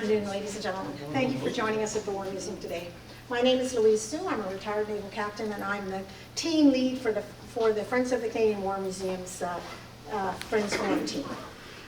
afternoon, ladies and gentlemen. Thank you for joining us at the War Museum today. My name is Louise Sue. I'm a retired naval captain, and I'm the team lead for the Friends of the Canadian War Museum's Friends Forum team.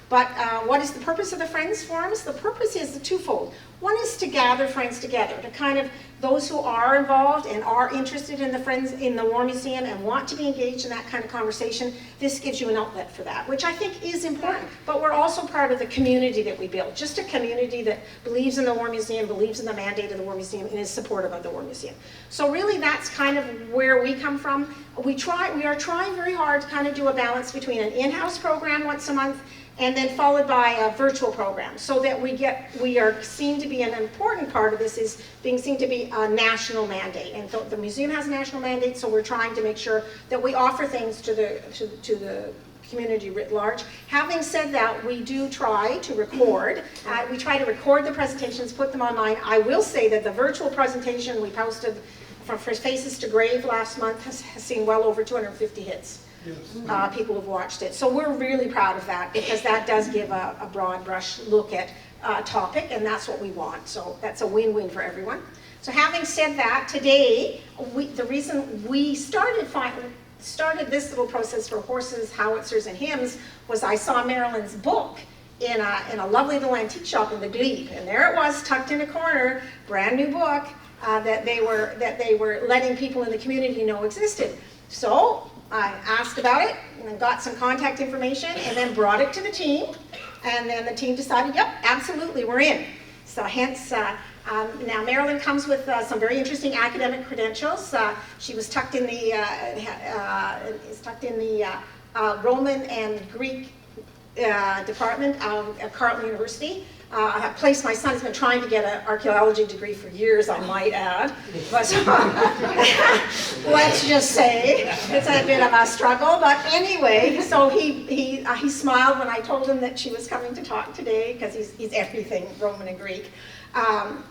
But what is the purpose of the Friends Forums? The purpose is twofold. One is to gather friends together, to kind of those who are involved and are interested in the Friends in the War Museum and want to be engaged in that kind of conversation. This gives you an outlet for that, which I think is important. But we're also part of the community that we build, just a community that believes in the War Museum, believes in the mandate of the War Museum, and is supportive of the War Museum. So really that's kind of where we come from. We are trying very hard to kind of do a balance between an in-house program once a month and then followed by a virtual program, so that we are seen to be an important part of this is being seen to be a national mandate. And the museum has a national mandate, so we're trying to make sure that we offer things to the community writ large. Having said that, we do try to record. We try to record the presentations, put them online. I will say that the virtual presentation we posted for Faces to Grave last month has seen well over 250 hits. Yes. People have watched it. So we're really proud of that, because that does give a broad brush look at a topic, and that's what we want. So that's a win-win for everyone. So having said that, today, the reason we started this little process for horses, howitzers, and hymns was I saw Marilyn's book in a lovely little antique shop in the Glebe, and there it was, tucked in a corner, brand new book that they were letting people in the community know existed. So I asked about it and got some contact information and then brought it to the team, and then the team decided, yep, absolutely, we're in. So hence, now Marilyn comes with some very interesting academic credentials. She was tucked in the Roman and Greek department at Carleton University. A place my son's been trying to get an archaeology degree for years, I might add. But let's just say it's a bit of a struggle. But anyway, so he smiled when I told him that she was coming to talk today, because he's everything Roman and Greek.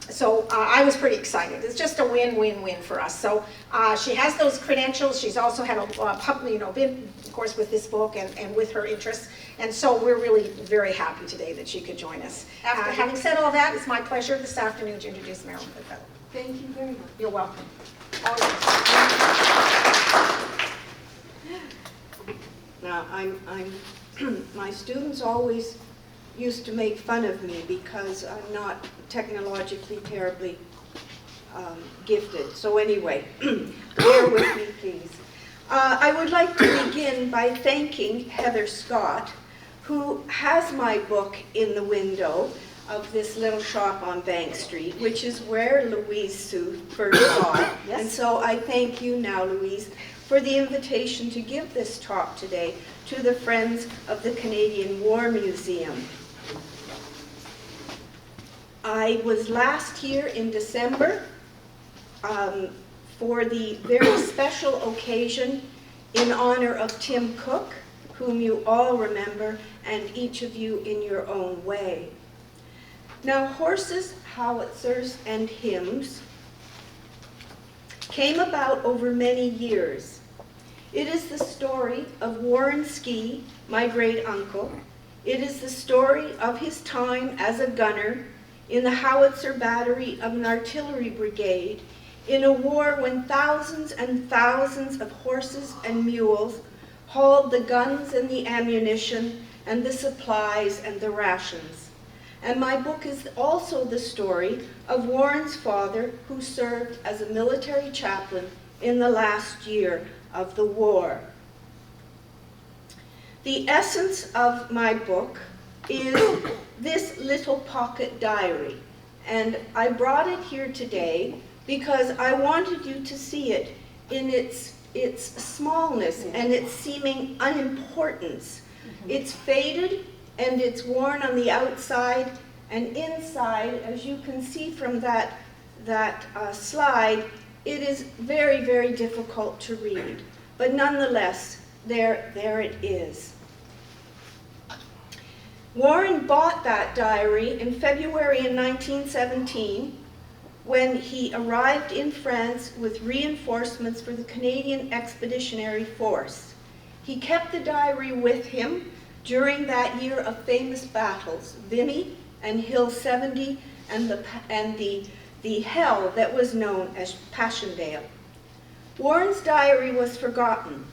So I was pretty excited. It's just a win-win-win for us. So she has those credentials. She's also had been, of course, with this book and with her interests. And so we're really very happy today that she could join us. After having said all that, it's my pleasure this afternoon to introduce Marianne Goodfellow. Thank you very much. You're welcome. Now, my students always used to make fun of me because I'm not technologically terribly gifted. So anyway, bear with me, please. I would like to begin by thanking Heather Scott, who has my book in the window of this little shop on Bank Street, which is where Louise Sue first saw it. Yes. And so I thank you now, Louise, for the invitation to give this talk today to the Friends of the Canadian War Museum. I was last here in December for the very special occasion in honor of Tim Cook, whom you all remember, and each of you in your own way. Now, horses, howitzers, and hymns came about over many years. It is the story of Warren Skey, my great-uncle. It is the story of his time as a gunner in the Howitzer Battery of an artillery brigade in a war when thousands and thousands of horses and mules hauled the guns and the ammunition and the supplies and the rations. And my book is also the story of Warren's father, who served as a military chaplain in the last year of the war. The essence of my book is this little pocket diary, and I brought it here today because I wanted you to see it in its smallness and its seeming unimportance. It's faded and it's worn on the outside, and inside, as you can see from that slide, it is very, very difficult to read. But nonetheless, there it is. Warren bought that diary in February in 1917 when he arrived in France with reinforcements for the Canadian Expeditionary Force. He kept the diary with him during that year of famous battles, Vimy and Hill 70, and the hell that was known as Passchendaele. Warren's diary was forgotten.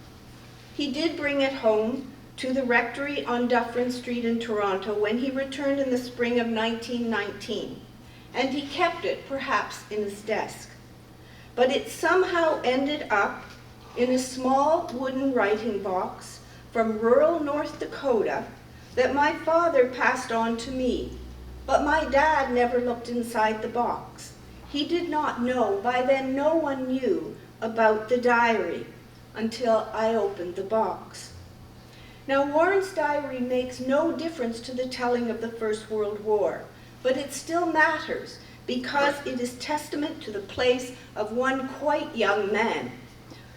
He did bring it home to the rectory on Dufferin Street in Toronto when he returned in the spring of 1919, and he kept it, perhaps, in his desk. But it somehow ended up in a small wooden writing box from rural North Dakota that my father passed on to me. But my dad never looked inside the box. He did not know, by then no one knew about the diary until I opened the box. Now, Warren's diary makes no difference to the telling of the First World War, but it still matters because it is testament to the place of one quite young man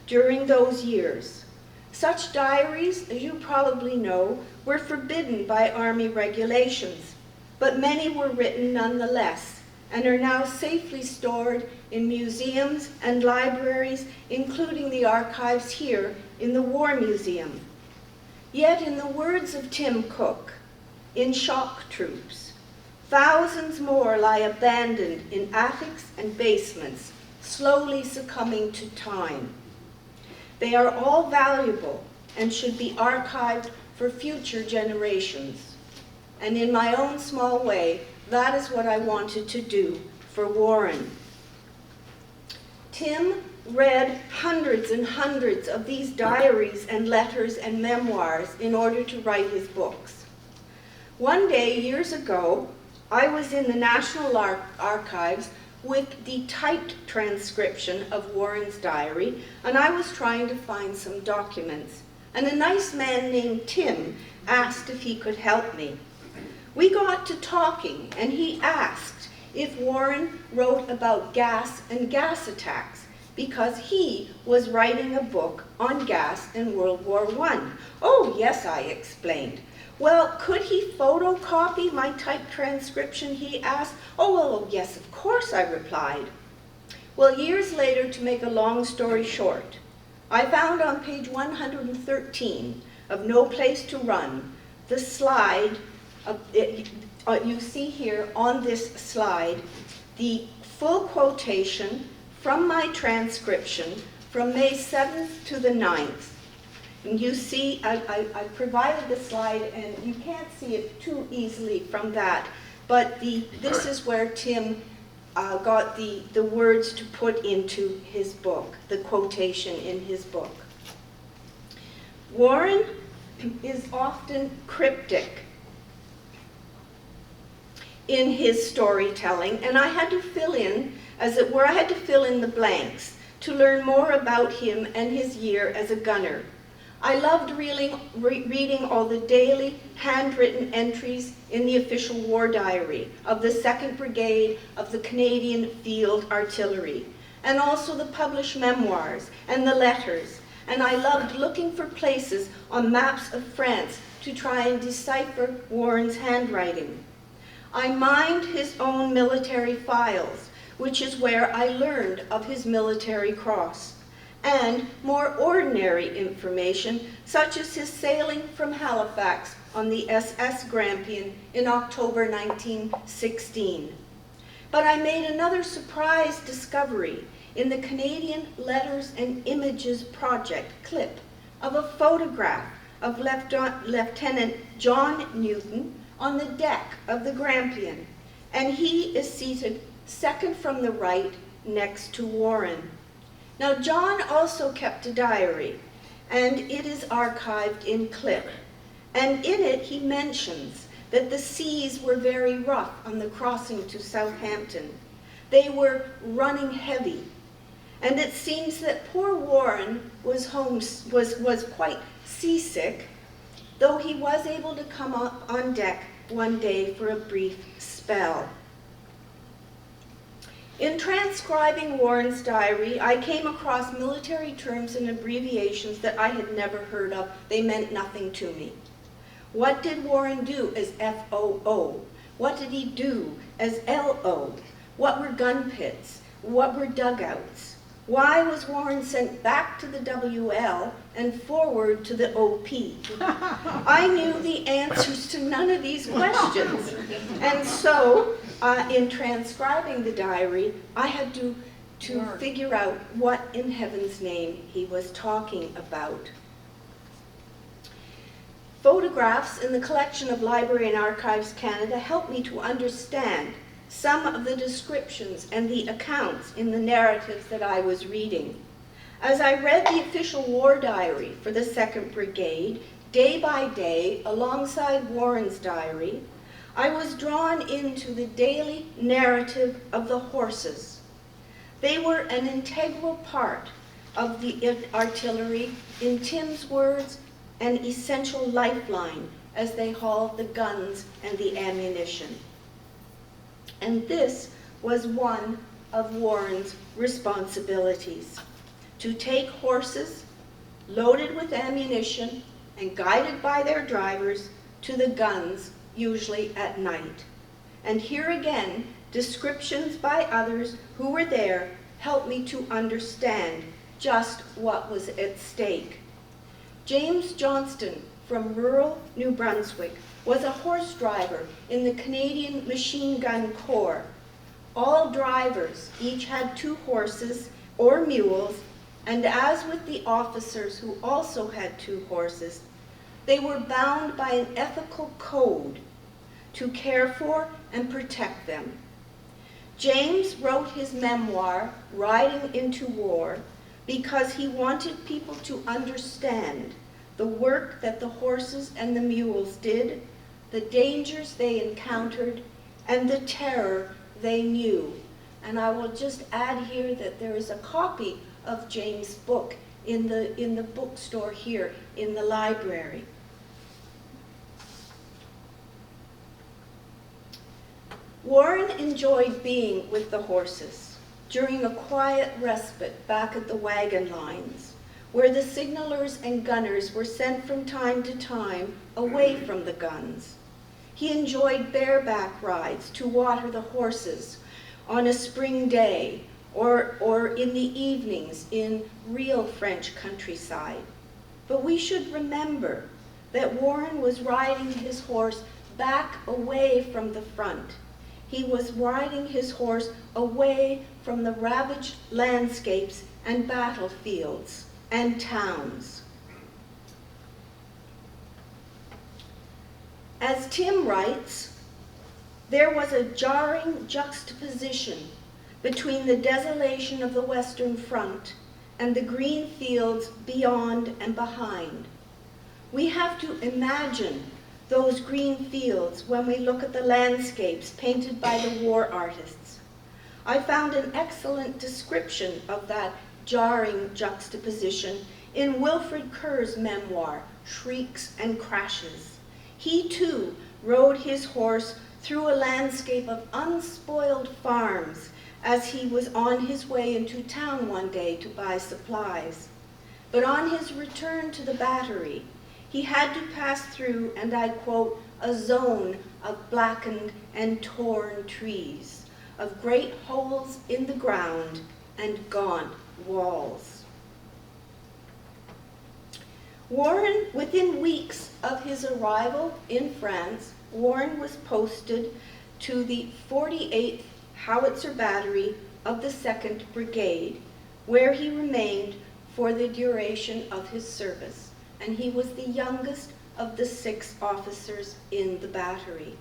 during those years. Such diaries, as you probably know, were forbidden by Army regulations, but many were written nonetheless and are now safely stored in museums and libraries, including the archives here in the War Museum. Yet, in the words of Tim Cook, in shock troops, thousands more lie abandoned in attics and basements, slowly succumbing to time. They are all valuable and should be archived for future generations. And in my own small way, that is what I wanted to do for Warren. Tim read hundreds and hundreds of these diaries and letters and memoirs in order to write his books. One day, years ago, I was in the National Archives with the typed transcription of Warren's diary, and I was trying to find some documents. And a nice man named Tim asked if he could help me. We got to talking, and he asked if Warren wrote about gas and gas attacks, because he was writing a book on gas in World War I. Oh, yes, I explained. Well, could he photocopy my typed transcription, he asked. Oh, well, yes, of course, I replied. Well, years later, to make a long story short, I found on page 113 of No Place to Run, the slide, you see here on this slide, the full quotation from my transcription from May 7th to the 9th. And you see, I provided the slide, and you can't see it too easily from that, but this is where Tim got the words to put into his book, the quotation in his book. Warren is often cryptic in his storytelling, and I had to fill in, as it were, I had to fill in the blanks to learn more about him and his year as a gunner. I loved reading all the daily handwritten entries in the official war diary of the 2nd Brigade of the Canadian Field Artillery, and also the published memoirs and the letters. And I loved looking for places on maps of France to try and decipher Warren's handwriting. I mined his own military files, which is where I learned of his military cross, and more ordinary information, such as his sailing from Halifax on the SS Grampian in October 1916. But I made another surprise discovery in the Canadian Letters and Images Project clip of a photograph of Lieutenant John Newton on the deck of the Grampian, and he is seated second from the right next to Warren. Now, John also kept a diary, and it is archived in clip. And in it, he mentions that the seas were very rough on the crossing to Southampton. They were running heavy. And it seems that poor Warren was quite seasick, though he was able to come up on deck one day for a brief spell. In transcribing Warren's diary, I came across military terms and abbreviations that I had never heard of. They meant nothing to me. What did Warren do as FOO? What did he do as LO? What were gun pits? What were dugouts? Why was Warren sent back to the WL and forward to the OP? I knew the answers to none of these questions. And so in transcribing the diary, I had to figure out what in heaven's name he was talking about. Photographs in the collection of Library and Archives Canada helped me to understand some of the descriptions and the accounts in the narratives that I was reading. As I read the official war diary for the 2nd Brigade, day by day, alongside Warren's diary, I was drawn into the daily narrative of the horses. They were an integral part of the artillery, in Tim's words, an essential lifeline as they hauled the guns and the ammunition. And this was one of Warren's responsibilities, to take horses loaded with ammunition and guided by their drivers to the guns, usually at night. And here again, descriptions by others who were there helped me to understand just what was at stake. James Johnston from rural New Brunswick was a horse driver in the Canadian Machine Gun Corps. All drivers each had 2 horses or mules, and as with the officers who also had 2 horses, they were bound by an ethical code to care for and protect them. James wrote his memoir, Riding into War, because he wanted people to understand the work that the horses and the mules did, the dangers they encountered, and the terror they knew. And I will just add here that there is a copy of James' book in the bookstore here in the library. Warren enjoyed being with the horses during a quiet respite back at the wagon lines, where the signalers and gunners were sent from time to time away from the guns. He enjoyed bareback rides to water the horses on a spring day or in the evenings in real French countryside. But we should remember that Warren was riding his horse back away from the front. He was riding his horse away from the ravaged landscapes and battlefields and towns. As Tim writes, there was a jarring juxtaposition between the desolation of the Western Front and the green fields beyond and behind. We have to imagine those green fields when we look at the landscapes painted by the war artists. I found an excellent description of that jarring juxtaposition in Wilfred Kerr's memoir, Shrieks and Crashes. He too rode his horse through a landscape of unspoiled farms as he was on his way into town one day to buy supplies. But on his return to the battery, he had to pass through, and I quote, a zone of blackened and torn trees, of great holes in the ground and gaunt walls. Warren, within weeks of his arrival in France, Warren was posted to the 48th Howitzer Battery of the 2nd Brigade, where he remained for the duration of his service, and he was the youngest of the 6 officers in the battery.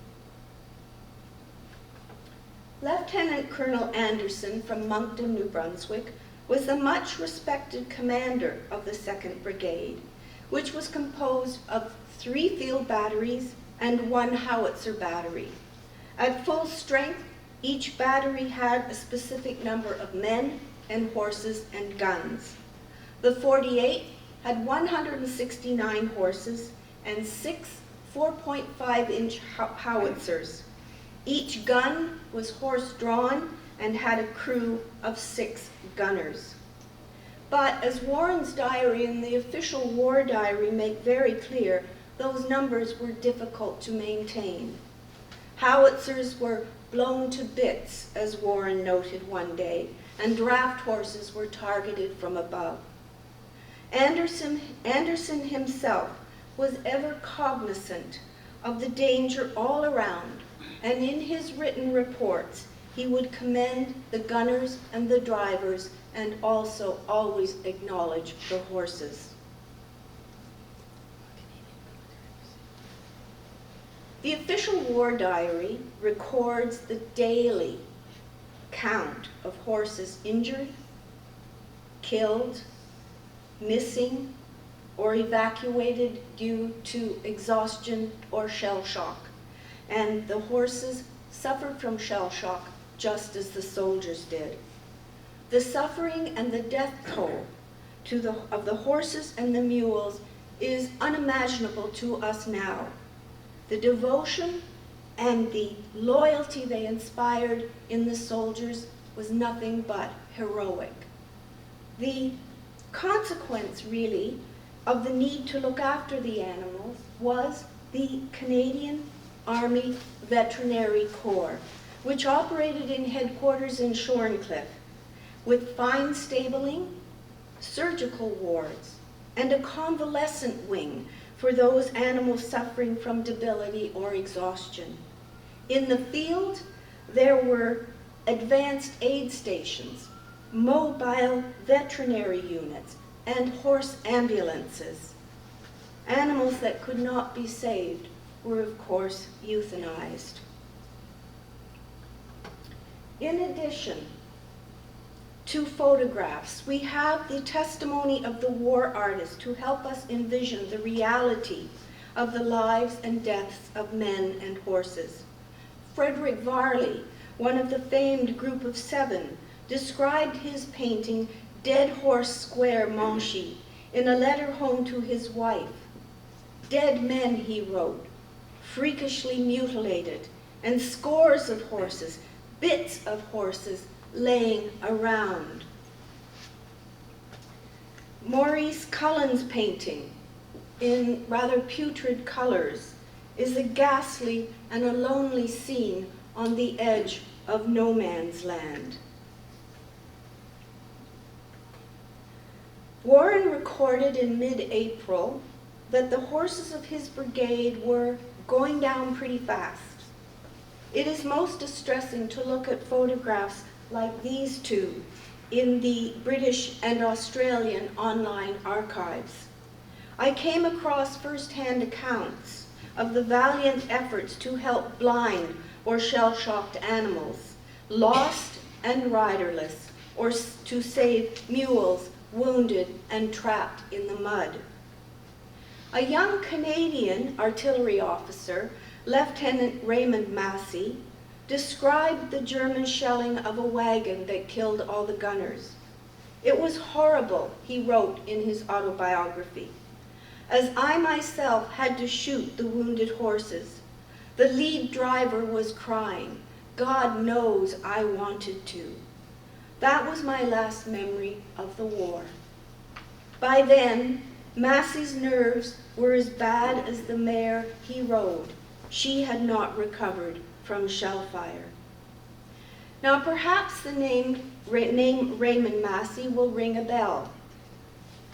Lieutenant Colonel Anderson from Moncton, New Brunswick, was the much respected commander of the 2nd Brigade, which was composed of 3 field batteries and 1 howitzer battery. At full strength, each battery had a specific number of men and horses and guns. The 48th had 169 horses and 6 4.5-inch howitzers. Each gun was horse-drawn and had a crew of 6 gunners. But as Warren's diary and the official war diary make very clear, those numbers were difficult to maintain. Howitzers were blown to bits, as Warren noted one day, and draft horses were targeted from above. Anderson himself was ever cognizant of the danger all around and in his written reports, he would commend the gunners and the drivers and also always acknowledge the horses. The official war diary records the daily count of horses injured, killed, missing, or evacuated due to exhaustion or shell shock. And the horses suffered from shell shock just as the soldiers did. The suffering and the death toll of the horses and the mules is unimaginable to us now. The devotion and the loyalty they inspired in the soldiers was nothing but heroic. The consequence, really, of the need to look after the animals was the Canadian Army Veterinary Corps, which operated in headquarters in Shorncliffe, with fine stabling, surgical wards, and a convalescent wing for those animals suffering from debility or exhaustion. In the field, there were advanced aid stations, mobile veterinary units, and horse ambulances. Animals that could not be saved were, of course, euthanized. In addition to photographs, we have the testimony of the war artist to help us envision the reality of the lives and deaths of men and horses. Frederick Varley, one of the famed Group of Seven, described his painting Dead Horse Square, Monchy, in a letter home to his wife. Dead men, he wrote, freakishly mutilated, and scores of horses, bits of horses, laying around. Maurice Cullen's painting, in rather putrid colors, is a ghastly and a lonely scene on the edge of no man's land. Warren recorded in mid-April that the horses of his brigade were going down pretty fast. It is most distressing to look at photographs like these two in the British and Australian online archives. I came across first-hand accounts of the valiant efforts to help blind or shell-shocked animals, lost and riderless, or to save mules wounded and trapped in the mud. A young Canadian artillery officer, Lieutenant Raymond Massey, described the German shelling of a wagon that killed all the gunners. It was horrible, he wrote in his autobiography, as I myself had to shoot the wounded horses. The lead driver was crying, God knows I wanted to. That was my last memory of the war. By then, Massey's nerves were as bad as the mare he rode. She had not recovered from shell fire. Now perhaps the name Raymond Massey will ring a bell.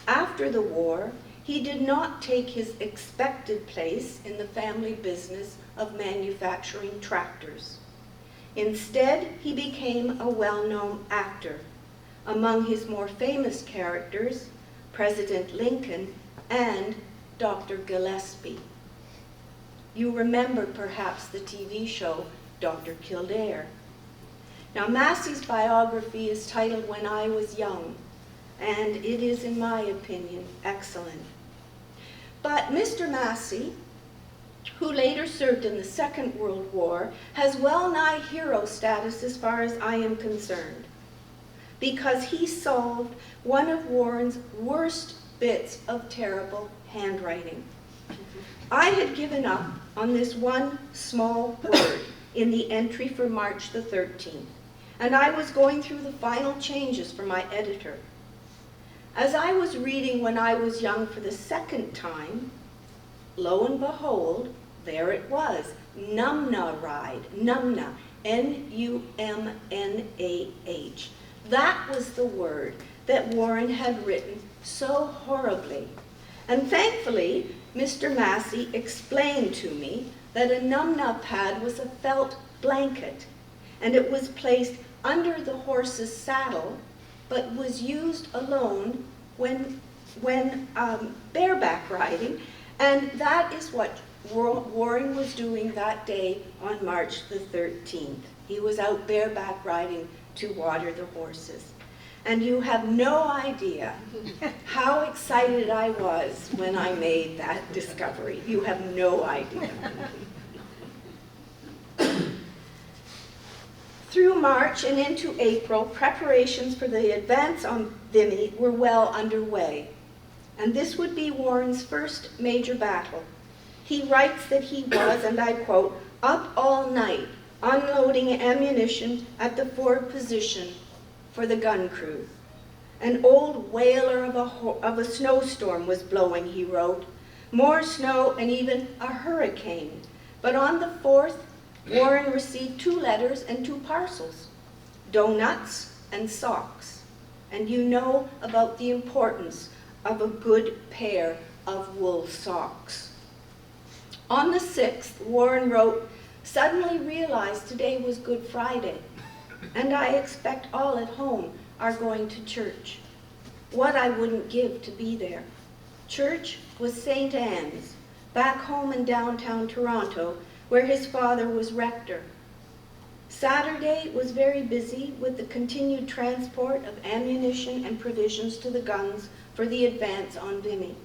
After the war, he did not take his expected place in the family business of manufacturing tractors. Instead, he became a well-known actor. Among his more famous characters, President Lincoln and Dr. Gillespie. You remember perhaps the TV show Dr. Kildare. Now Massey's biography is titled When I Was Young, and it is, in my opinion, excellent. But Mr. Massey, who later served in the Second World War, has well-nigh hero status as far as I am concerned, because he solved one of Warren's worst bits of terrible handwriting. I had given up on this one small word in the entry for March the 13th, and I was going through the final changes for my editor. As I was reading When I Was Young for the second time, lo and behold, there it was, Numnah ride, Numnah, N-U-M-N-A-H. That was the word that Warren had written so horribly. And thankfully, Mr. Massey explained to me that a num-nub pad was a felt blanket, and it was placed under the horse's saddle, but was used alone when bareback riding, and that is what Warren was doing that day on March the 13th. He was out bareback riding to water the horses. And you have no idea how excited I was when I made that discovery. You have no idea. Through March and into April, preparations for the advance on Vimy were well underway. And this would be Warren's first major battle. He writes that he was, and I quote, up all night unloading ammunition at the Ford position for the gun crew. An old whaler of a snowstorm was blowing, he wrote, more snow and even a hurricane. But on the 4th, Warren received 2 letters and 2 parcels, donuts and socks. And you know about the importance of a good pair of wool socks. On the 6th, Warren wrote, suddenly realized today was Good Friday, and I expect all at home are going to church. What I wouldn't give to be there. Church was St. Anne's, back home in downtown Toronto, where his father was rector. Saturday was very busy with the continued transport of ammunition and provisions to the guns for the advance on Vimy.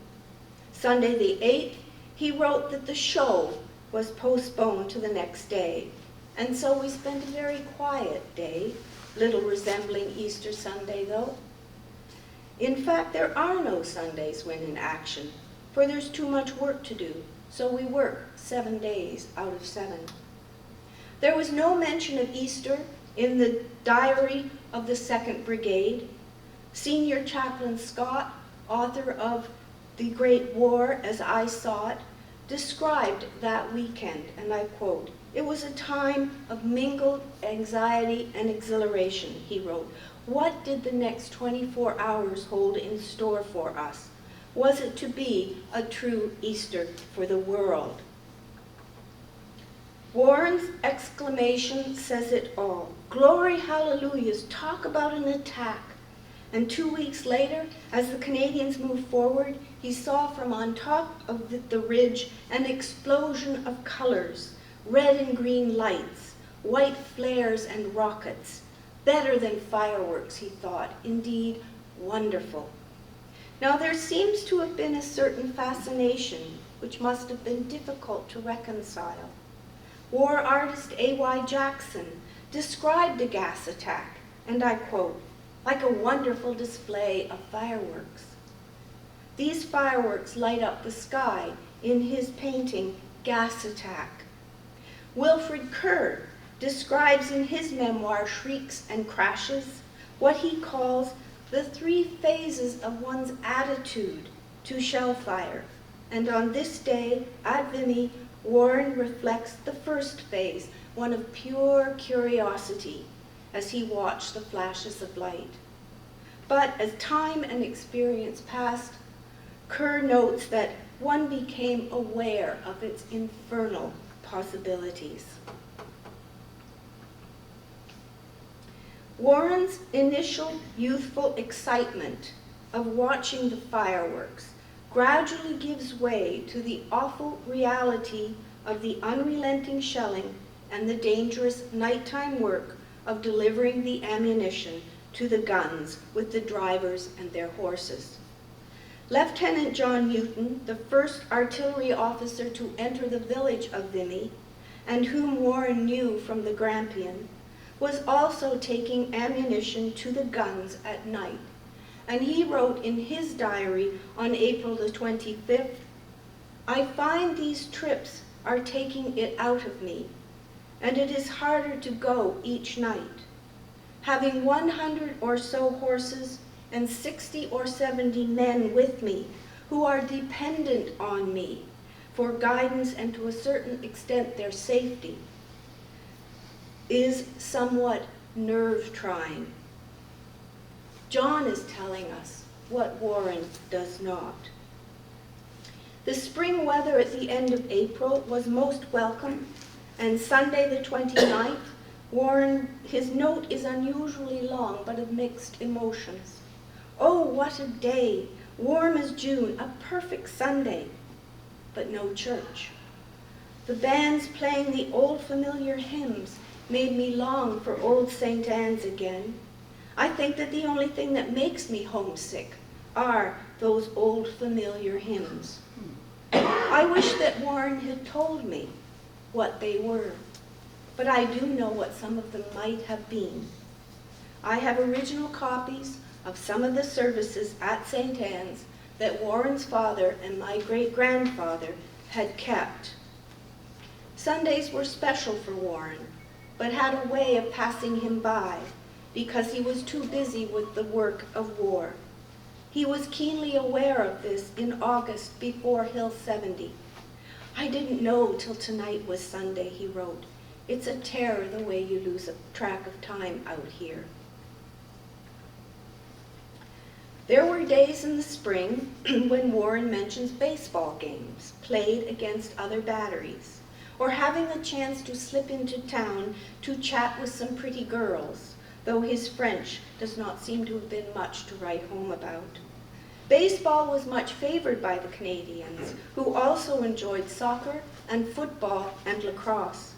Sunday the 8th, he wrote that the show was postponed to the next day, and so we spent a very quiet day, little resembling Easter Sunday though. In fact, there are no Sundays when in action, for there's too much work to do, so we work 7 days out of 7. There was no mention of Easter in the diary of the 2nd Brigade. Senior Chaplain Scott, author of The Great War as I Saw It, described that weekend, and I quote, it was a time of mingled anxiety and exhilaration, he wrote. What did the next 24 hours hold in store for us? Was it to be a true Easter for the world? Warren's exclamation says it all. Glory, hallelujahs, talk about an attack. And 2 weeks later, as the Canadians moved forward, he saw from on top of the ridge an explosion of colors, red and green lights, white flares and rockets. Better than fireworks, he thought. Indeed, wonderful. Now there seems to have been a certain fascination, which must have been difficult to reconcile. War artist A.Y. Jackson described the gas attack, and I quote, like a wonderful display of fireworks. These fireworks light up the sky in his painting, Gas Attack. Wilfred Kerr describes in his memoir, Shrieks and Crashes, what he calls the 3 phases of one's attitude to shell fire. And on this day, at Vimy, Warren reflects the first phase, one of pure curiosity, as he watched the flashes of light. But as time and experience passed, Kerr notes that one became aware of its infernal possibilities. Warren's initial youthful excitement of watching the fireworks gradually gives way to the awful reality of the unrelenting shelling and the dangerous nighttime work of delivering the ammunition to the guns with the drivers and their horses. Lieutenant John Newton, the first artillery officer to enter the village of Vimy, and whom Warren knew from the Grampian, was also taking ammunition to the guns at night. And he wrote in his diary on April the 25th, I find these trips are taking it out of me, and it is harder to go each night. Having 100 or so horses and 60 or 70 men with me who are dependent on me for guidance and to a certain extent their safety is somewhat nerve-trying. John is telling us what Warren does not. The spring weather at the end of April was most welcome, and Sunday the 29th, Warren, his note is unusually long, but of mixed emotions. Oh, what a day, warm as June, a perfect Sunday, but no church. The bands playing the old familiar hymns made me long for old St. Anne's again. I think that the only thing that makes me homesick are those old familiar hymns. I wish that Warren had told me what they were, but I do know what some of them might have been. I have original copies of some of the services at St. Anne's that Warren's father and my great-grandfather had kept. Sundays were special for Warren, but had a way of passing him by because he was too busy with the work of war. He was keenly aware of this in August before Hill 70. I didn't know till tonight was Sunday, he wrote. It's a terror the way you lose track of time out here. There were days in the spring when Warren mentions baseball games played against other batteries, or having a chance to slip into town to chat with some pretty girls, though his French does not seem to have been much to write home about. Baseball was much favored by the Canadians, who also enjoyed soccer and football and lacrosse.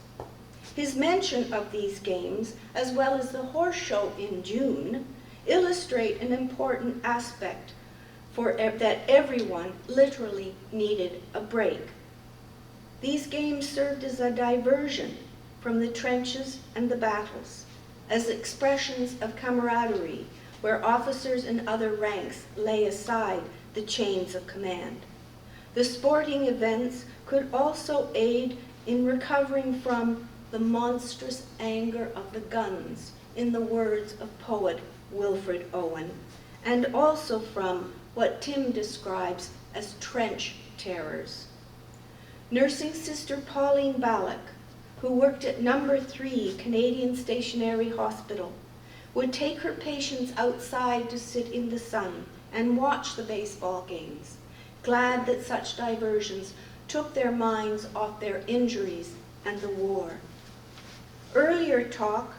His mention of these games, as well as the horse show in June, illustrate an important aspect that everyone literally needed a break. These games served as a diversion from the trenches and the battles, as expressions of camaraderie, where officers in other ranks lay aside the chains of command. The sporting events could also aid in recovering from the monstrous anger of the guns, in the words of poet Wilfred Owen, and also from what Tim describes as trench terrors. Nursing Sister Pauline Ballack, who worked at No. 3 Canadian Stationary Hospital, would take her patients outside to sit in the sun and watch the baseball games, glad that such diversions took their minds off their injuries and the war. Earlier talk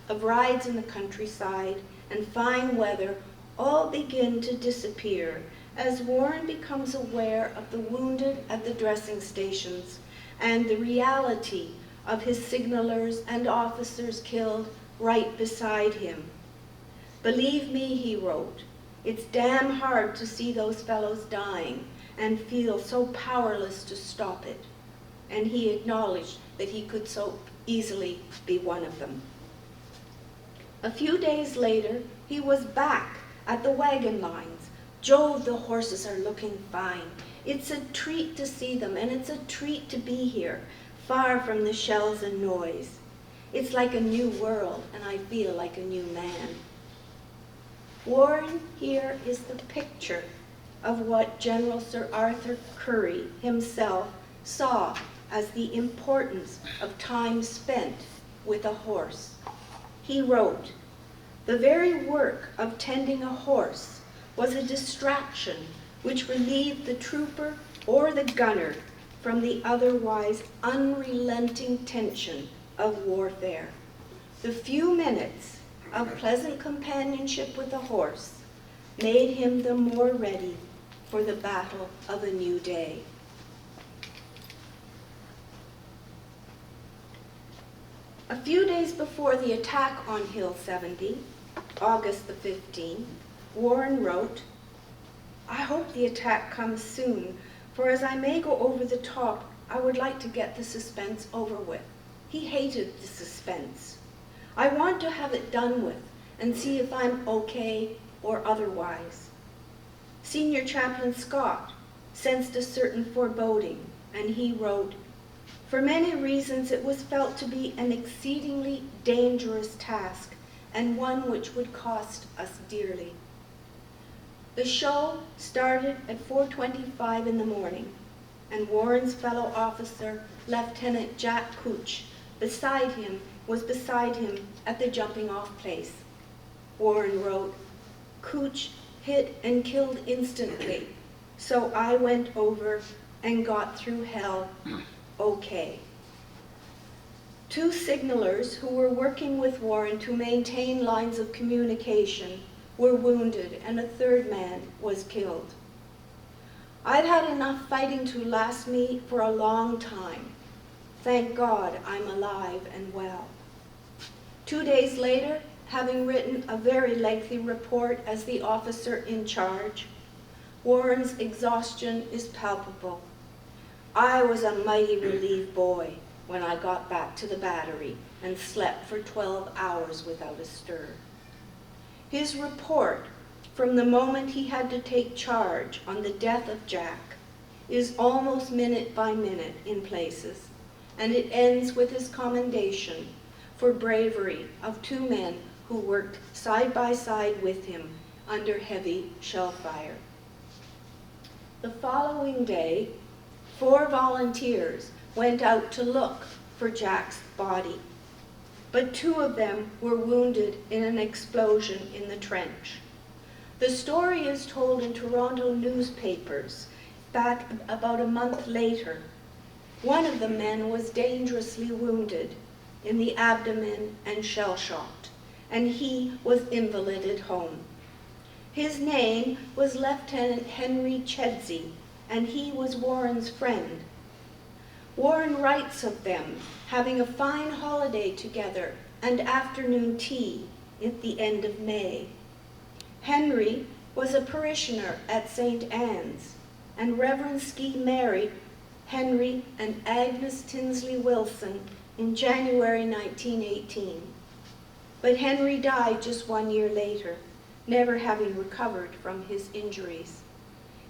of rides in the countryside and fine weather all begin to disappear as Warren becomes aware of the wounded at the dressing stations and the reality of his signalers and officers killed right beside him. Believe me, he wrote, it's damn hard to see those fellows dying and feel so powerless to stop it. And he acknowledged that he could so easily be one of them. A few days later, he was back at the wagon lines. Jove, the horses are looking fine. It's a treat to see them, and it's a treat to be here, far from the shells and noise. It's like a new world, and I feel like a new man. Warren here is the picture of what General Sir Arthur Currie himself saw as the importance of time spent with a horse. He wrote, "The very work of tending a horse was a distraction which relieved the trooper or the gunner from the otherwise unrelenting tension of warfare. The few minutes of pleasant companionship with a horse made him the more ready for the battle of a new day." A few days before the attack on Hill 70, August the 15th, Warren wrote, "I hope the attack comes soon, for as I may go over the top, I would like to get the suspense over with." He hated the suspense. "I want to have it done with and see if I'm okay or otherwise." Senior Chaplain Scott sensed a certain foreboding, and he wrote, "For many reasons it was felt to be an exceedingly dangerous task and one which would cost us dearly." The show started at 4:25 in the morning, and Warren's fellow officer, Lieutenant Jack Couch, was beside him at the jumping off place. Warren wrote, "Couch hit and killed instantly, so I went over and got through hell okay. 2 signalers who were working with Warren to maintain lines of communication were wounded, and a 3rd man was killed. I've had enough fighting to last me for a long time. Thank God I'm alive and well. 2 days later, having written a very lengthy report as the officer in charge, Warren's exhaustion is palpable. I was a mighty relieved boy when I got back to the battery and slept for 12 hours without a stir. His report, from the moment he had to take charge on the death of Jack, is almost minute by minute in places, and it ends with his commendation for bravery of 2 men who worked side by side with him under heavy shell fire. The following day, 4 volunteers went out to look for Jack's body, but 2 of them were wounded in an explosion in the trench. The story is told in Toronto newspapers back about a month later. One of the men was dangerously wounded in the abdomen and shell-shocked, and he was invalided home. His name was Lieutenant Henry Chedsey, and he was Warren's friend. Warren writes of them having a fine holiday together and afternoon tea at the end of May. Henry was a parishioner at St. Anne's, and Reverend Skey married Henry and Agnes Tinsley Wilson in January 1918. But Henry died just 1 year later, never having recovered from his injuries.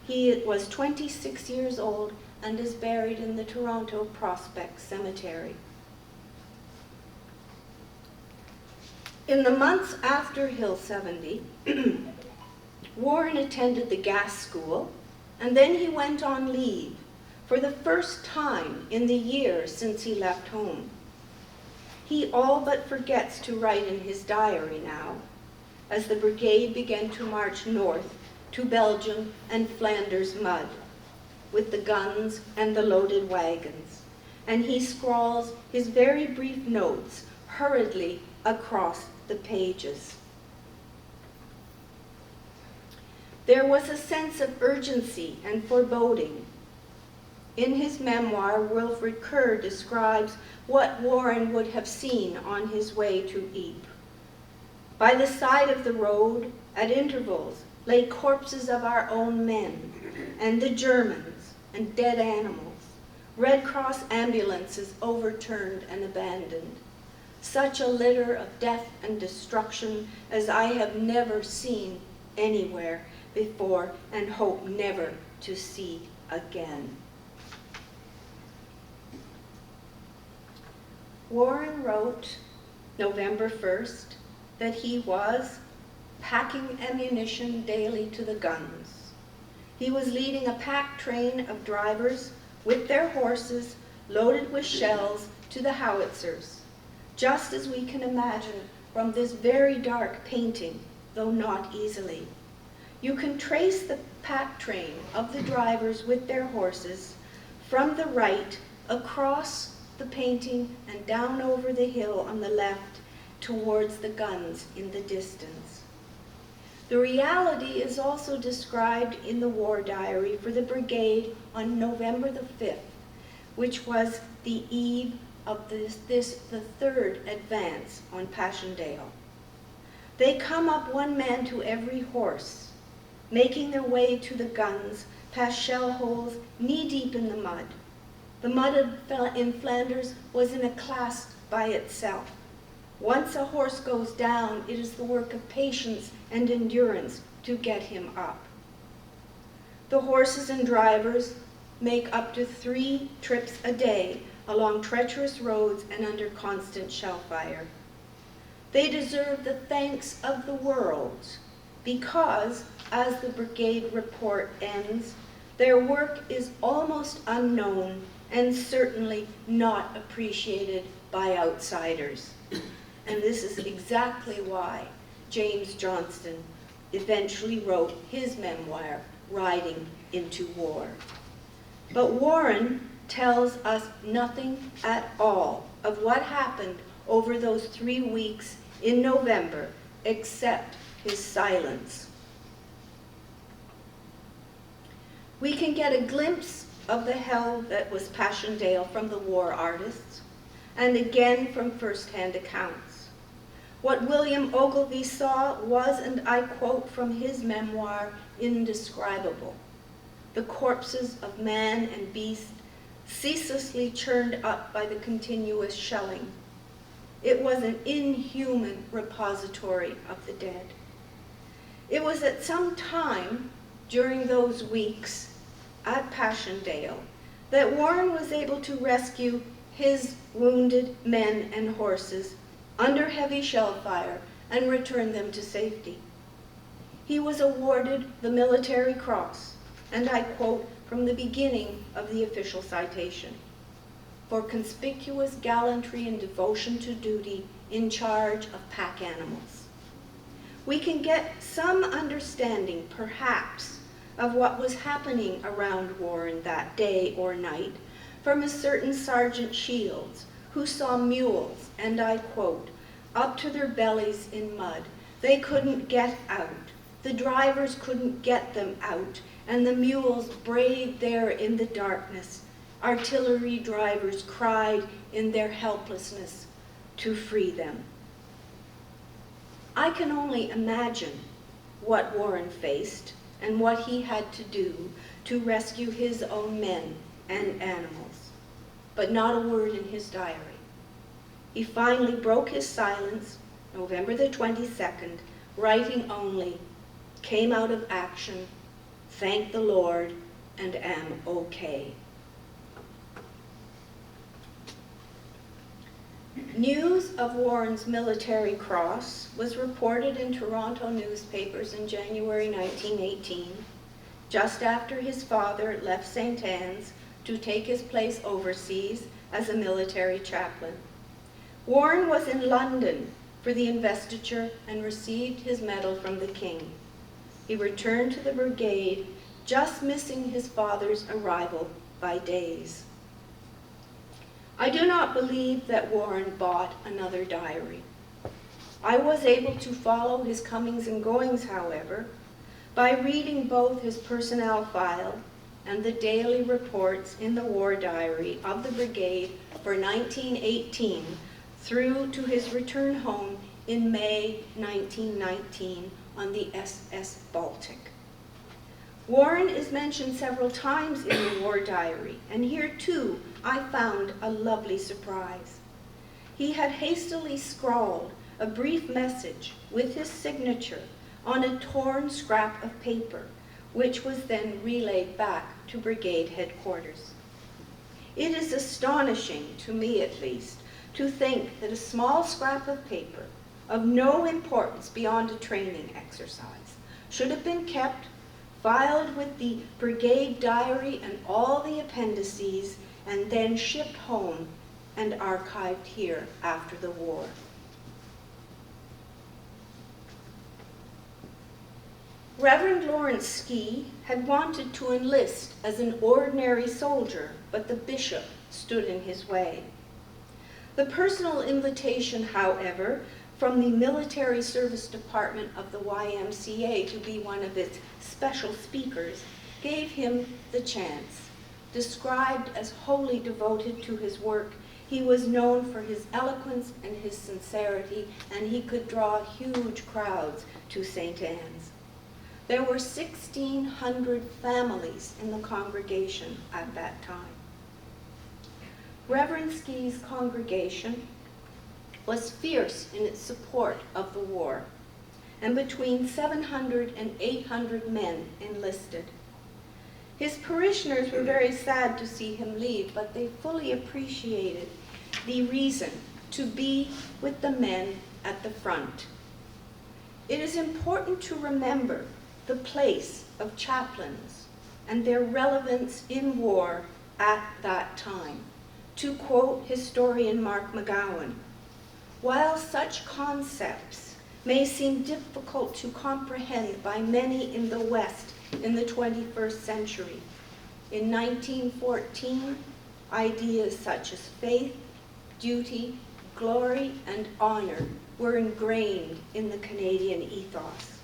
He was 26 years old and is buried in the Toronto Prospect Cemetery. In the months after Hill 70, Warren attended the gas school, and then he went on leave for the first time in the year since he left home. He all but forgets to write in his diary now, as the brigade began to march north to Belgium and Flanders mud, with the guns and the loaded wagons, and he scrawls his very brief notes hurriedly across the pages. There was a sense of urgency and foreboding. In his memoir, Wilfred Kerr describes what Warren would have seen on his way to Ypres. By the side of the road, at intervals, lay corpses of our own men, and the Germans, and dead animals, Red Cross ambulances overturned and abandoned. Such a litter of death and destruction as I have never seen anywhere before and hope never to see again. Warren wrote November 1st that he was packing ammunition daily to the guns. He was leading a pack train of drivers with their horses loaded with shells to the Howitzers, just as we can imagine from this very dark painting, though not easily. You can trace the pack train of the drivers with their horses from the right across the painting and down over the hill on the left towards the guns in the distance. The reality is also described in the war diary for the brigade on November the 5th, which was the eve of the 3rd advance on Passchendaele. They come up 1 man to every horse, making their way to the guns past shell holes knee-deep in the mud. The mud in Flanders was in a class by itself. Once a horse goes down, it is the work of patience and endurance to get him up. The horses and drivers make up to 3 trips a day along treacherous roads and under constant shell fire. They deserve the thanks of the world because, as the brigade report ends, their work is almost unknown and certainly not appreciated by outsiders. And this is exactly why James Johnston eventually wrote his memoir, Riding into War. But Warren tells us nothing at all of what happened over those 3 weeks in November, except his silence. We can get a glimpse of the hell that was Passchendaele from the war artists, and again from first-hand accounts. What William Ogilvy saw was, and I quote from his memoir, indescribable. The corpses of man and beast ceaselessly churned up by the continuous shelling. It was an inhuman repository of the dead. It was at some time during those weeks at Passchendaele that Warren was able to rescue his wounded men and horses under heavy shell fire and return them to safety. He was awarded the Military Cross, and I quote from the beginning of the official citation, for conspicuous gallantry and devotion to duty in charge of pack animals. We can get some understanding, perhaps, of what was happening around Warren that day or night from a certain Sergeant Shields, who saw mules, and I quote, up to their bellies in mud. They couldn't get out. The drivers couldn't get them out, and the mules brayed there in the darkness. Artillery drivers cried in their helplessness to free them. I can only imagine what Warren faced and what he had to do to rescue his own men and animals, but not a word in his diary. He finally broke his silence, November the 22nd, writing only, came out of action, thank the Lord, and am okay. News of Warren's Military Cross was reported in Toronto newspapers in January 1918, just after his father left St. Anne's to take his place overseas as a military chaplain. Warren was in London for the investiture and received his medal from the King. He returned to the brigade, just missing his father's arrival by days. I do not believe that Warren bought another diary. I was able to follow his comings and goings, however, by reading both his personnel file and the daily reports in the war diary of the brigade for 1918 through to his return home in May 1919 on the SS Baltic. Warren is mentioned several times in the war diary, and here too I found a lovely surprise. He had hastily scrawled a brief message with his signature on a torn scrap of paper, which was then relayed back to brigade headquarters. It is astonishing, to me at least, to think that a small scrap of paper of no importance beyond a training exercise should have been kept, filed with the brigade diary and all the appendices, and then shipped home and archived here after the war. Reverend Lawrence Skey had wanted to enlist as an ordinary soldier, but the bishop stood in his way. The personal invitation, however, from the Military Service Department of the YMCA to be one of its special speakers gave him the chance. Described as wholly devoted to his work, he was known for his eloquence and his sincerity, and he could draw huge crowds to St. Anne's. There were 1,600 families in the congregation at that time. Reverend Skey's congregation was fierce in its support of the war, and between 700 and 800 men enlisted. His parishioners were very sad to see him leave, but they fully appreciated the reason to be with the men at the front. It is important to remember the place of chaplains and their relevance in war at that time. To quote historian Mark McGowan, while such concepts may seem difficult to comprehend by many in the West in the 21st century, In 1914, ideas such as faith, duty, glory, and honor were ingrained in the Canadian ethos.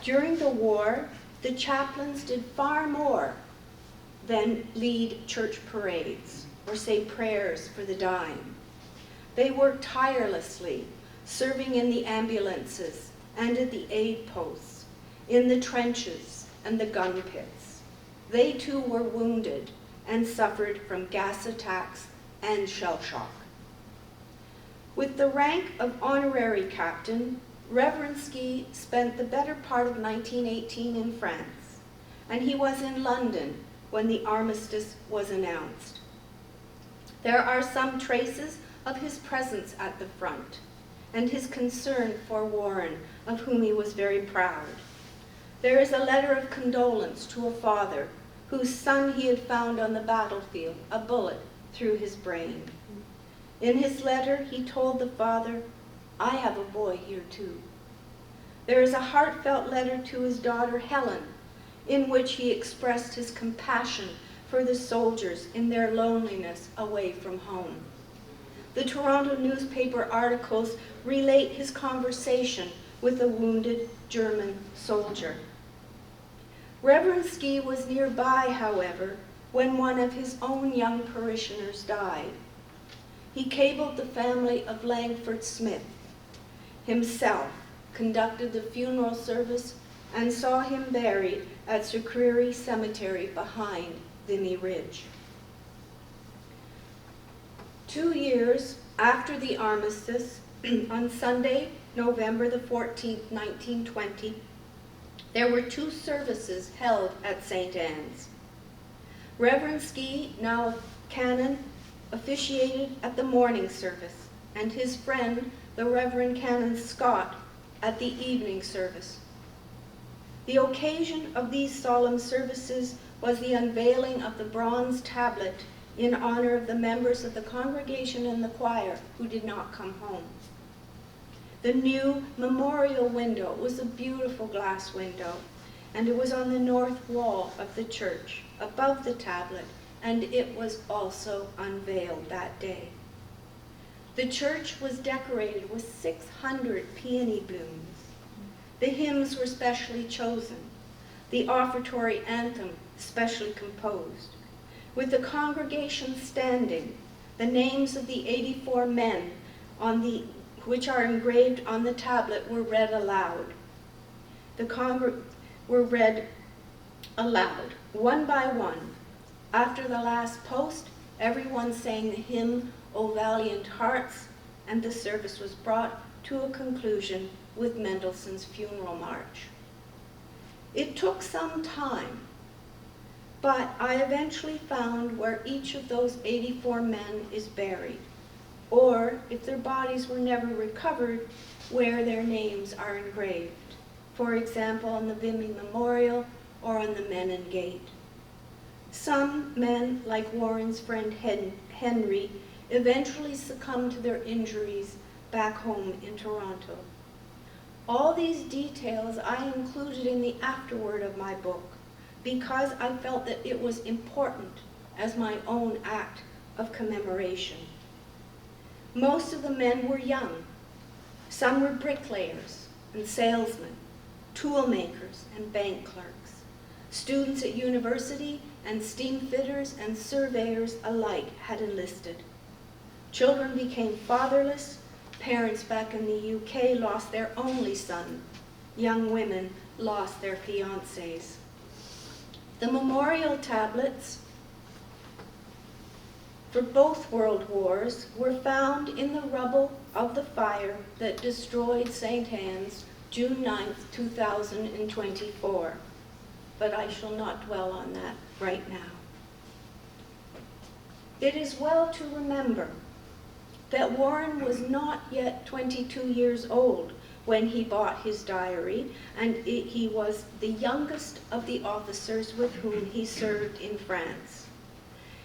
During the war, the chaplains did far more than lead church parades or say prayers for the dying. They worked tirelessly, serving in the ambulances and at the aid posts, in the trenches and the gun pits. They too were wounded and suffered from gas attacks and shell shock. With the rank of honorary captain, Reverend Skey spent the better part of 1918 in France, and he was in London when the armistice was announced. There are some traces of his presence at the front and his concern for Warren, of whom he was very proud. There is a letter of condolence to a father whose son he had found on the battlefield, a bullet through his brain. In his letter, he told the father, "I have a boy here too." There is a heartfelt letter to his daughter Helen, in which he expressed his compassion for the soldiers in their loneliness away from home. The Toronto newspaper articles relate his conversation with a wounded German soldier. Reverend Skey was nearby, however, when one of his own young parishioners died. He cabled the family of Langford Smith, himself conducted the funeral service, and saw him buried at Sir Creary Cemetery behind Vimy Ridge. 2 years after the armistice, on Sunday, November the 14th, 1920, there were 2 services held at St. Anne's. Reverend Skey, now canon, officiated at the morning service, and his friend, the Reverend Canon Scott, at the evening service. The occasion of these solemn services was the unveiling of the bronze tablet in honor of the members of the congregation and the choir who did not come home. The new memorial window was a beautiful glass window, and it was on the north wall of the church, above the tablet, and it was also unveiled that day. The church was decorated with 600 peony blooms. The hymns were specially chosen, the offertory anthem specially composed. With the congregation standing, the names of the 84 men which are engraved on the tablet were read aloud. Were read aloud, one by one. After the last post, everyone sang the hymn, "O Valiant Hearts," and the service was brought to a conclusion with Mendelssohn's Funeral March. It took some time, but I eventually found where each of those 84 men is buried, or, if their bodies were never recovered, where their names are engraved. For example, on the Vimy Memorial or on the Menin Gate. Some men, like Warren's friend Henry, eventually succumbed to their injuries back home in Toronto. All these details I included in the afterword of my book because I felt that it was important as my own act of commemoration. Most of the men were young. Some were bricklayers and salesmen, tool makers and bank clerks, students at university, and steam fitters and surveyors alike had enlisted. Children became fatherless. Parents back in the UK lost their only son. Young women lost their fiancés. The memorial tablets for both world wars were found in the rubble of the fire that destroyed St. Anne's June 9th, 2024. But I shall not dwell on that right now. It is well to remember that Warren was not yet 22 years old when he bought his diary, and he was the youngest of the officers with whom he served in France.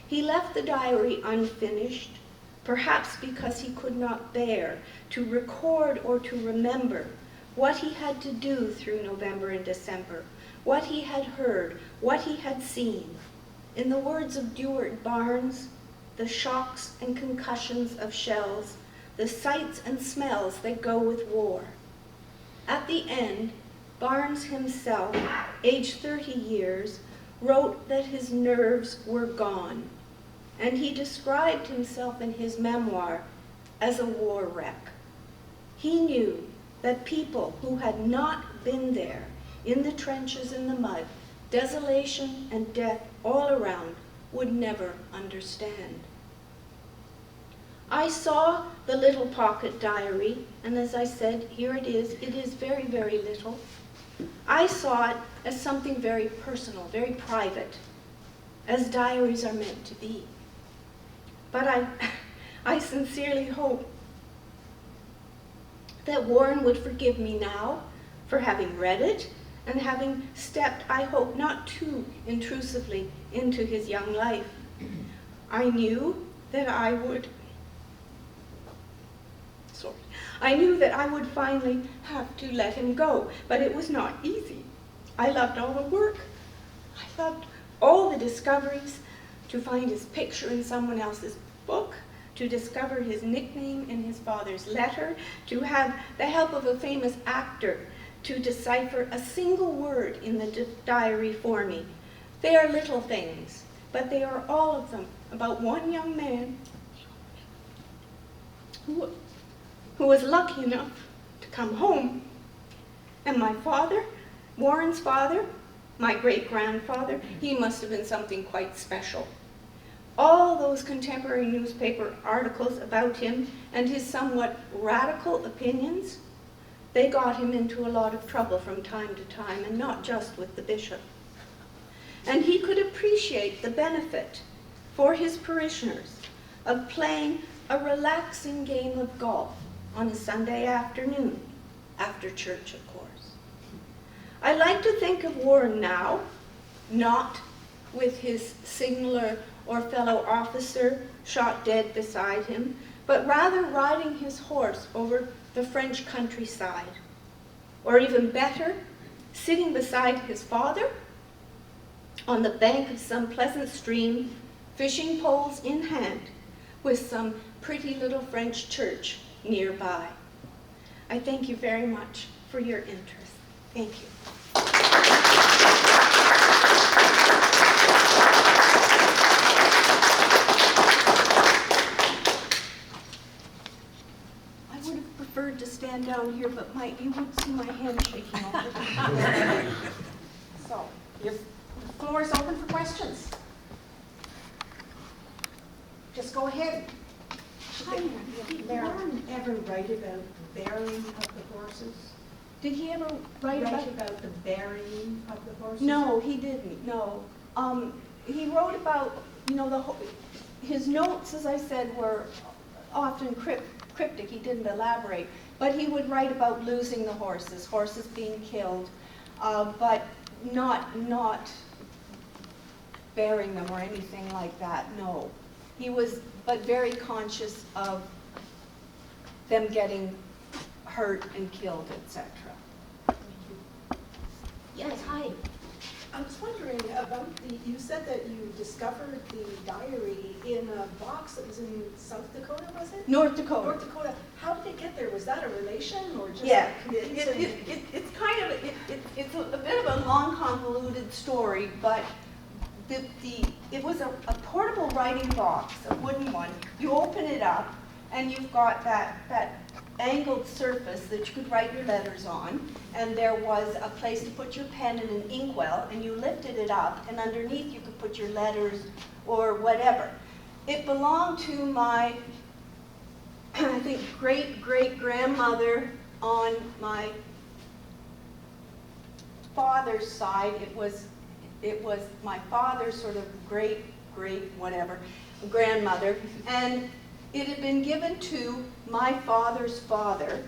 He left the diary unfinished, perhaps because he could not bear to record or to remember what he had to do through November and December, what he had heard, what he had seen, In the words of Dewart Barnes, the shocks and concussions of shells, the sights and smells that go with war. At the end, Barnes himself, aged 30 years, wrote that his nerves were gone, and he described himself in his memoir as a war wreck. He knew that people who had not been there, in the trenches in the mud, desolation and death all around, would never understand. I saw the little pocket diary, and as I said, here it is very, very little. I saw it as something very personal, very private, as diaries are meant to be. But I sincerely hope that Warren would forgive me now for having read it and having stepped, I hope, not too intrusively into his young life. I knew that I would finally have to let him go, but it was not easy. I loved all the work. I loved all the discoveries, to find his picture in someone else's book, to discover his nickname in his father's letter, to have the help of a famous actor to decipher a single word in the diary for me. They are little things, but they are all of them about one young man who was lucky enough to come home. And my father, Warren's father, my great-grandfather, he must have been something quite special. All those contemporary newspaper articles about him and his somewhat radical opinions, they got him into a lot of trouble from time to time, and not just with the bishop. And he could appreciate the benefit for his parishioners of playing a relaxing game of golf on a Sunday afternoon, after church, of course. I like to think of Warren now, not with his signaller or fellow officer shot dead beside him, but rather riding his horse over the French countryside. Or even better, sitting beside his father on the bank of some pleasant stream, fishing poles in hand, with some pretty little French church nearby. I thank you very much for your interest. Thank you. I would have preferred to stand down here, but you would see my hand shaking all the time. So, your floor is open for questions. Just go ahead. Did Warren ever write about the burying of the horses? Did he ever write about the burying of the horses? No, he didn't, no. He wrote about, his notes, as I said, were often cryptic. He didn't elaborate. But he would write about losing the horses being killed, but not burying them or anything like that, no. He was, but very conscious of them getting hurt and killed, etc. Yes, hi. I was wondering about you said that you discovered the diary in a box that was in South Dakota, was it? North Dakota. North Dakota. How did it get there? Was that a relation or just Yeah, a coincidence? it's kind of, it's a bit of a long, convoluted story, but it was a portable writing box, a wooden one. You open it up, and you've got that angled surface that you could write your letters on, and there was a place to put your pen and an inkwell, and you lifted it up, and underneath you could put your letters or whatever. It belonged to my, I think, great-great-grandmother on my father's side. It was my father's sort of great whatever grandmother, and it had been given to my father's father.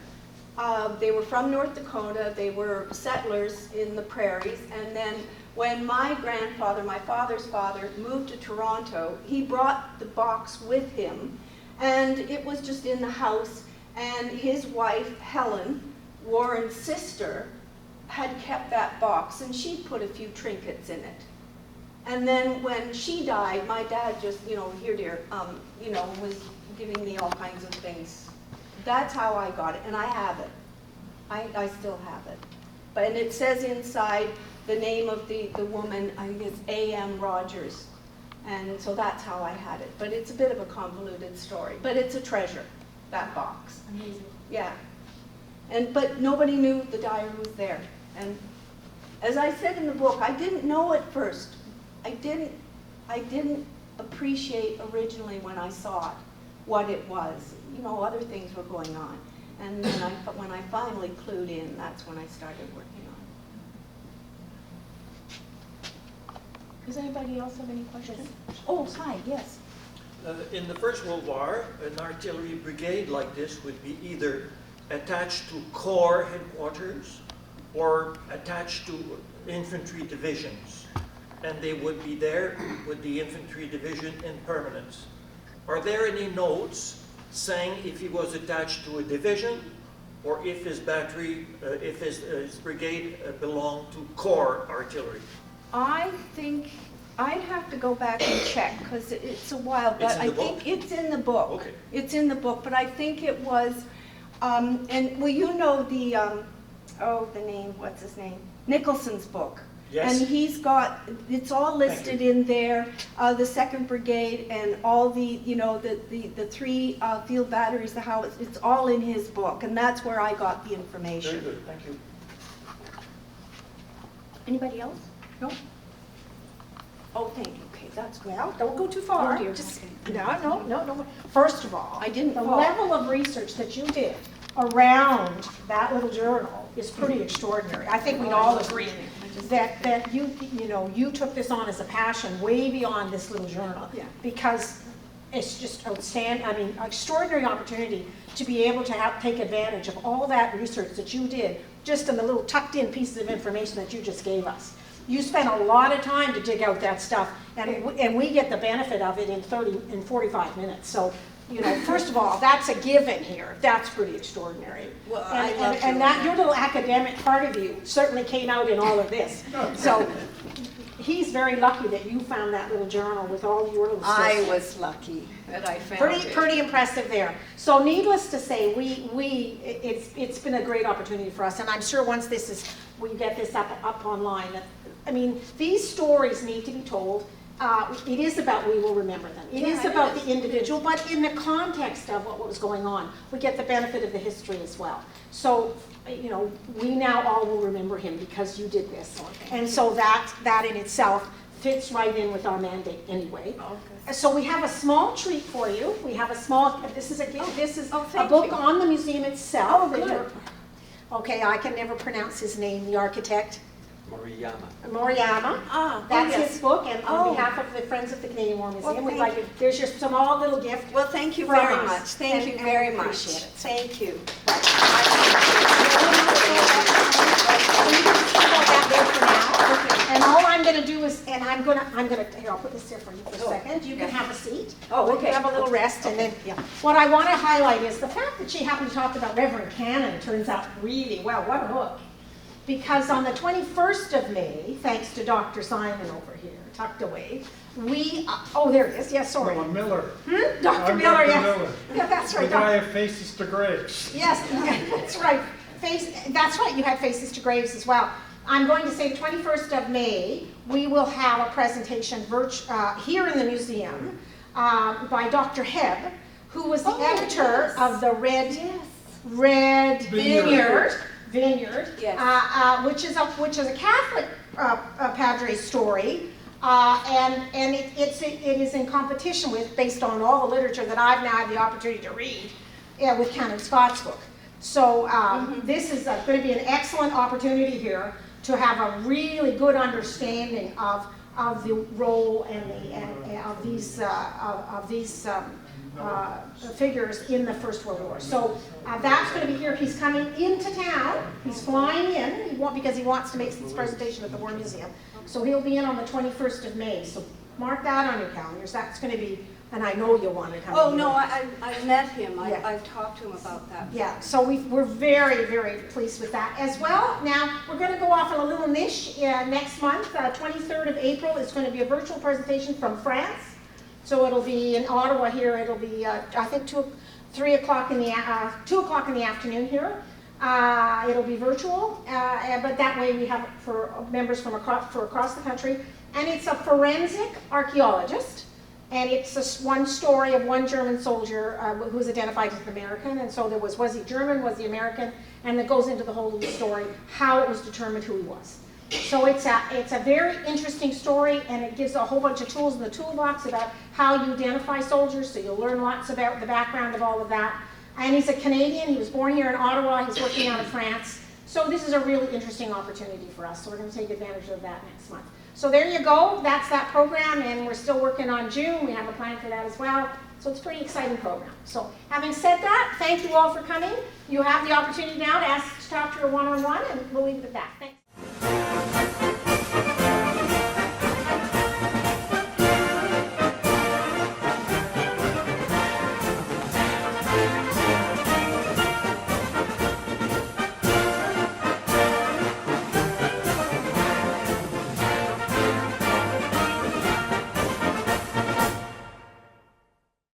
They were from North Dakota. They were settlers in the prairies, and then when my grandfather, my father's father, moved to Toronto, he brought the box with him, and it was just in the house, and his wife, Helen, Warren's sister, had kept that box, and she put a few trinkets in it. And then when she died, my dad just, here dear, was giving me all kinds of things. That's how I got it, and I have it. I still have it. And it says inside the name of the woman, I think it's A.M. Rogers. And so that's how I had it. But it's a bit of a convoluted story. But it's a treasure, that box. Amazing. Yeah. But nobody knew the diary was there. And as I said in the book, I didn't know at first. I didn't appreciate originally when I saw it what it was. Other things were going on. And then when I finally clued in, that's when I started working on it. Does anybody else have any questions? Oh, hi, yes. In the First World War, an artillery brigade like this would be either attached to corps headquarters or attached to infantry divisions. And they would be there with the infantry division in permanence. Are there any notes saying if he was attached to a division or if his battery, if his brigade belonged to corps artillery? I think I'd have to go back and check because it's a while, but I think it's in the book. Okay. It's in the book, but I think it was, and well, the name, what's his name? Nicholson's book. Yes. And he's got, it's all listed in there, the 2nd Brigade and all the, the 3 field batteries, the Howitz, it's all in his book, and that's where I got the information. Very good, thank you. Anybody else? No? Oh, thank you. Okay, that's good. Well, don't go too far. Oh, dear. Just, Okay. no. First of all, I didn't the fall. level of research that you did around that little journal is pretty extraordinary. I think we'd all agree that you took this on as a passion way beyond this little journal. Yeah. Because it's just outstanding. I mean, extraordinary opportunity to be able to take advantage of all that research that you did just in the little tucked in pieces of information that you just gave us. You spent a lot of time to dig out that stuff, and we get the benefit of it in 45 minutes. So, first of all, that's a given here. That's pretty extraordinary. Well, and that your little academic part of you certainly came out in all of this. So he's very lucky that you found that little journal with all your little stuff. I was lucky that I found it. Pretty impressive there. So needless to say, it's been a great opportunity for us, and I'm sure once we get this up online. I mean, these stories need to be told. It is about we will remember them. It is about the individual, but in the context of what was going on, we get the benefit of the history as well. So, we now all will remember him because you did this, and so that in itself fits right in with our mandate anyway. Okay. So we have a small treat for you. We have a small. This is a book on the museum itself. Oh, good. Okay, I can never pronounce his name. The architect. Moriyama. That's his book, and on behalf of the Friends of the Canadian War Museum, we'd like to, there's your small little gift. Well, thank you from very us. much. Thank you very much. Appreciate it. Thank you. And all I'm going to do is, here, I'll put this here for you for a second. You can have a seat. Oh, okay. Have a little rest, and then what I want to highlight is the fact that she happened to talk about Reverend Cannon turns out really well. What a hook. Because on the 21st of May, thanks to Dr. Simon over here, tucked away, there it is, yes, sorry. No, I'm Miller. Dr. I'm Miller, Dr. yes. Miller. Yeah, that's right. The guy who faces to graves. Yes, that's right. That's right, you had Faces to Graves as well. I'm going to say the 21st of May, we will have a presentation here in the museum by Dr. Hebb, who was the editor of the Red Vineyard. Yes. Which is a Catholic Padre story, and it is in competition based on all the literature that I've now had the opportunity to read, with Canon Scott's book. So this is going to be an excellent opportunity here to have a really good understanding of the role of these figures in the First World War. So that's going to be here. He's coming into town. He's flying in because he wants to make this presentation at the War Museum. So he'll be in on the 21st of May. So mark that on your calendars. That's going to be and I know you'll want to come. Oh, in. no, I met him. Yeah. I've talked to him about that. Yeah, so we're very, very pleased with that as well. Now, we're going to go off on a little niche next month. 23rd of April is going to be a virtual presentation from France. So it'll be in Ottawa here. It'll be, I think, 2 o'clock in the afternoon here. It'll be virtual, but that way we have it for members from across the country. And it's a forensic archaeologist. And it's one story of one German soldier who was identified as an American. And so there was he German, was he American? And it goes into the whole little story, how it was determined who he was. So it's a very interesting story, and it gives a whole bunch of tools in the toolbox about how you identify soldiers, so you'll learn lots about the background of all of that. And he's a Canadian. He was born here in Ottawa. He's working out of France. So this is a really interesting opportunity for us. So we're going to take advantage of that next month. So there you go. That's that program, and we're still working on June. We have a plan for that as well. So it's a pretty exciting program. So having said that, thank you all for coming. You have the opportunity now to talk to her one-on-one, and we'll leave it at that. Thanks.